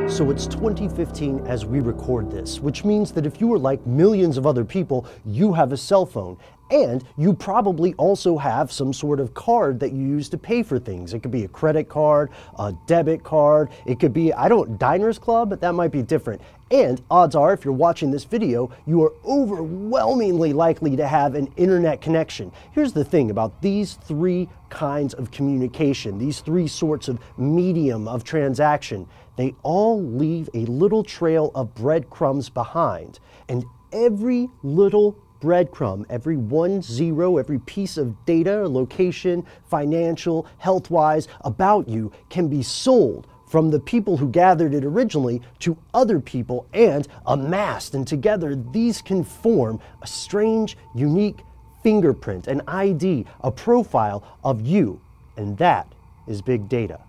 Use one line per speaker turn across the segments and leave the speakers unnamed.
So it's 2015 as we record this, which means that if you are like millions of other people, you have a cell phone. And you probably also have some sort of card that you use to pay for things. It could be a credit card, a debit card, it could be, Diners Club, but that might be different. And odds are, if you're watching this video, you are overwhelmingly likely to have an internet connection. Here's the thing about these three kinds of communication, these three sorts of medium of transaction, they all leave a little trail of breadcrumbs behind. And every little breadcrumb, every 1-0, every piece of data, location, financial, health-wise about you can be sold from the people who gathered it originally to other people and amassed. And together, these can form a strange, unique fingerprint, an ID, a profile of you. And that is big data.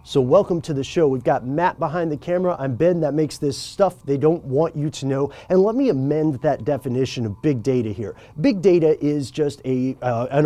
So welcome to the show. We've got Matt behind the camera. I'm Ben. That makes this stuff they don't want you to know. And let me amend that definition of big data here. Big data is just an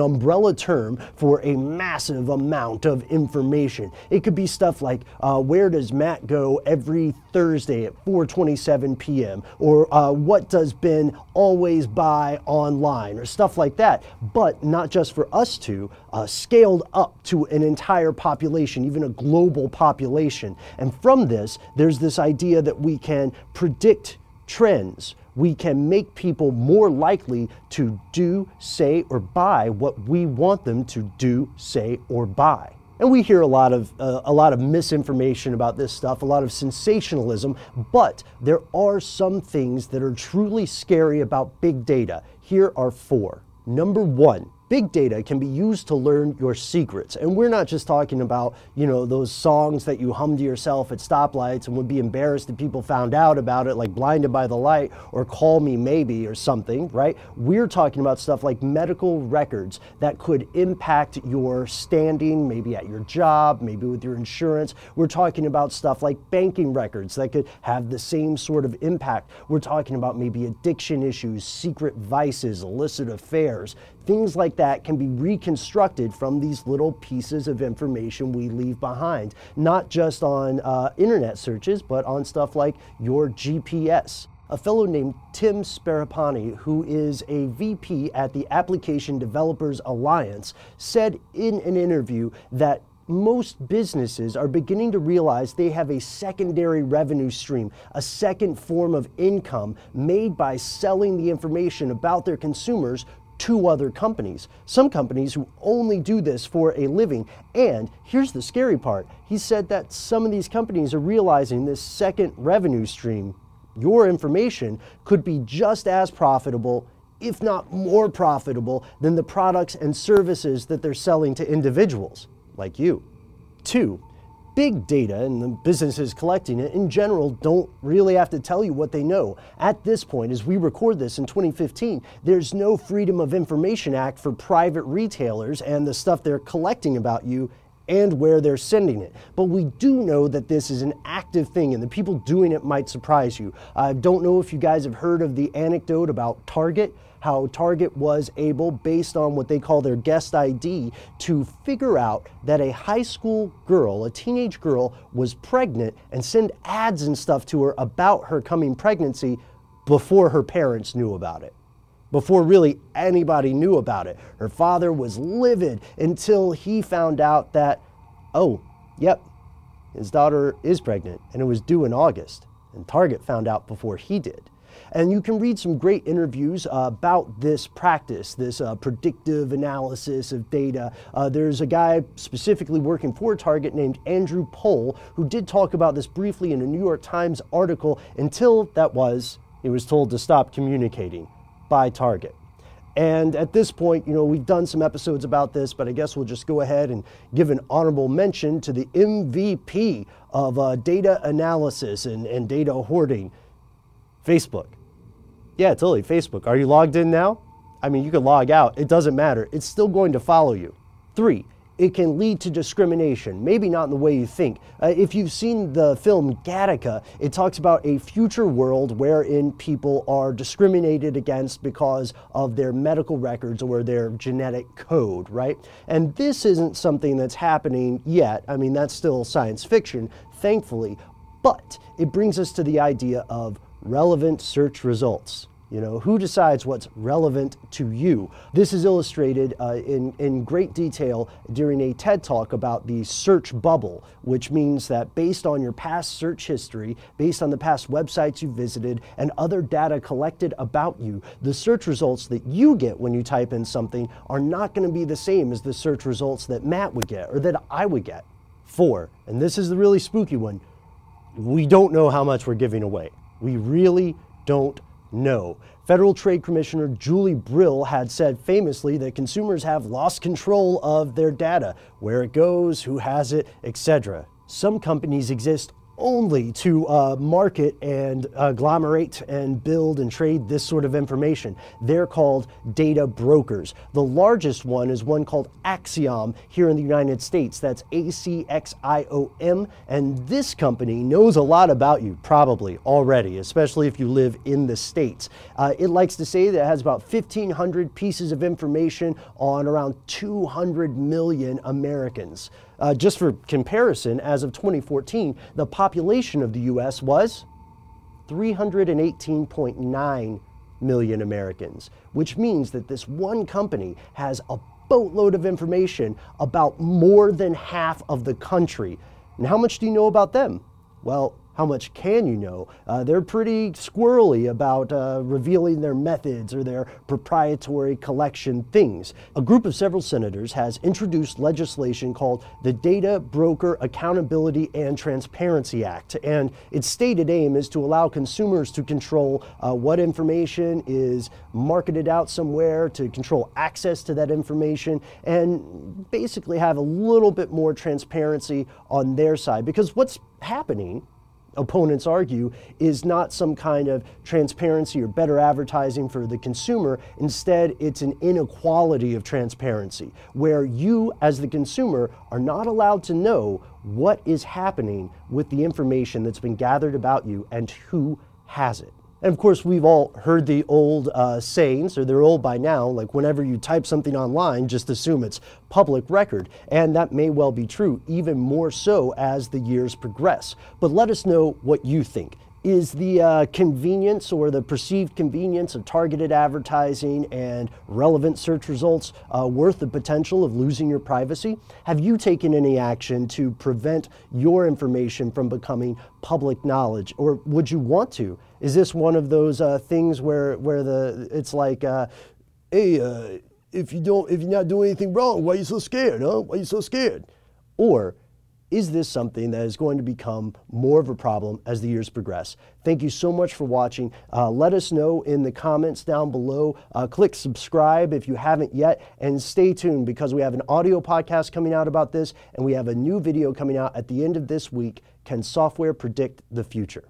umbrella term for a massive amount of information. It could be stuff like where does Matt go every Thursday at 4:27 p.m. or what does Ben always buy online or stuff like that. But not just for us two, scaled up to an entire population, even a global population. And from this, there's this idea that we can predict trends. We can make people more likely to do, say, or buy what we want them to do, say, or buy. And we hear a lot of misinformation about this stuff, a lot of sensationalism, but there are some things that are truly scary about big data. Here are four. Number one, big data can be used to learn your secrets. And we're not just talking about, those songs that you hum to yourself at stoplights and would be embarrassed if people found out about it, like Blinded by the Light or Call Me Maybe or something, right? We're talking about stuff like medical records that could impact your standing, maybe at your job, maybe with your insurance. We're talking about stuff like banking records that could have the same sort of impact. We're talking about maybe addiction issues, secret vices, illicit affairs. Things like that can be reconstructed from these little pieces of information we leave behind, not just on internet searches, but on stuff like your GPS. A fellow named Tim Sparapani, who is a VP at the Application Developers Alliance, said in an interview that most businesses are beginning to realize they have a secondary revenue stream, a second form of income made by selling the information about their consumers to other companies. Some companies who only do this for a living. And here's the scary part. He said that some of these companies are realizing this second revenue stream, your information, could be just as profitable, if not more profitable, than the products and services that they're selling to individuals like you. Two, big data and the businesses collecting it in general don't really have to tell you what they know. At this point, as we record this in 2015, there's no Freedom of Information Act for private retailers and the stuff they're collecting about you and where they're sending it. But we do know that this is an active thing and the people doing it might surprise you. I don't know if you guys have heard of the anecdote about Target, how Target was able, based on what they call their guest ID, to figure out that a high school girl, a teenage girl, was pregnant and send ads and stuff to her about her coming pregnancy before her parents knew about it. Before really anybody knew about it. Her father was livid until he found out that, oh, yep, his daughter is pregnant and it was due in August. And Target found out before he did. And you can read some great interviews about this practice, this predictive analysis of data. There's a guy specifically working for Target named Andrew Pohl who did talk about this briefly in a New York Times article until he was told to stop communicating by Target. And at this point, we've done some episodes about this, but I guess we'll just go ahead and give an honorable mention to the MVP of data analysis and data hoarding, Facebook. Yeah, totally, Facebook. Are you logged in now? I mean, you can log out. It doesn't matter. It's still going to follow you. 3, it can lead to discrimination, maybe not in the way you think. If you've seen the film Gattaca, it talks about a future world wherein people are discriminated against because of their medical records or their genetic code, right? And this isn't something that's happening yet. I mean, that's still science fiction, thankfully. But it brings us to the idea of relevant search results. You know, who decides what's relevant to you? This is illustrated in great detail during a TED Talk about the search bubble, which means that based on your past search history, based on the past websites you visited, and other data collected about you, the search results that you get when you type in something are not going to be the same as the search results that Matt would get or that I would get. 4, and this is the really spooky one, we don't know how much we're giving away. We really don't know. Federal Trade Commissioner Julie Brill had said famously that consumers have lost control of their data, where it goes, who has it, etc. Some companies exist only to market and agglomerate and build and trade this sort of information. They're called data brokers. The largest one is one called Acxiom here in the United States. That's ACXIOM, and this company knows a lot about you probably already, especially if you live in the States. It likes to say that it has about 1,500 pieces of information on around 200 million Americans. Just for comparison, as of 2014, the population of the U.S. was 318.9 million Americans, which means that this one company has a boatload of information about more than half of the country. And how much do you know about them? Well, how much can you know? They're pretty squirrely about revealing their methods or their proprietary collection things. A group of several senators has introduced legislation called the Data Broker Accountability and Transparency Act, and its stated aim is to allow consumers to control what information is marketed out somewhere, to control access to that information, and basically have a little bit more transparency on their side. Because what's happening, opponents argue, is not some kind of transparency or better advertising for the consumer. Instead, it's an inequality of transparency, where you as the consumer are not allowed to know what is happening with the information that's been gathered about you and who has it. And of course, we've all heard the old sayings, or they're old by now, like whenever you type something online, just assume it's public record. And that may well be true, even more so as the years progress. But let us know what you think. Is the convenience or the perceived convenience of targeted advertising and relevant search results worth the potential of losing your privacy? Have you taken any action to prevent your information from becoming public knowledge, or would you want to? Is this one of those things where it's like, hey, if you're not doing anything wrong, why are you so scared, huh? Why are you so scared? Or is this something that is going to become more of a problem as the years progress? Thank you so much for watching. Let us know in the comments down below. Click subscribe if you haven't yet, and stay tuned because we have an audio podcast coming out about this, and we have a new video coming out at the end of this week. Can software predict the future?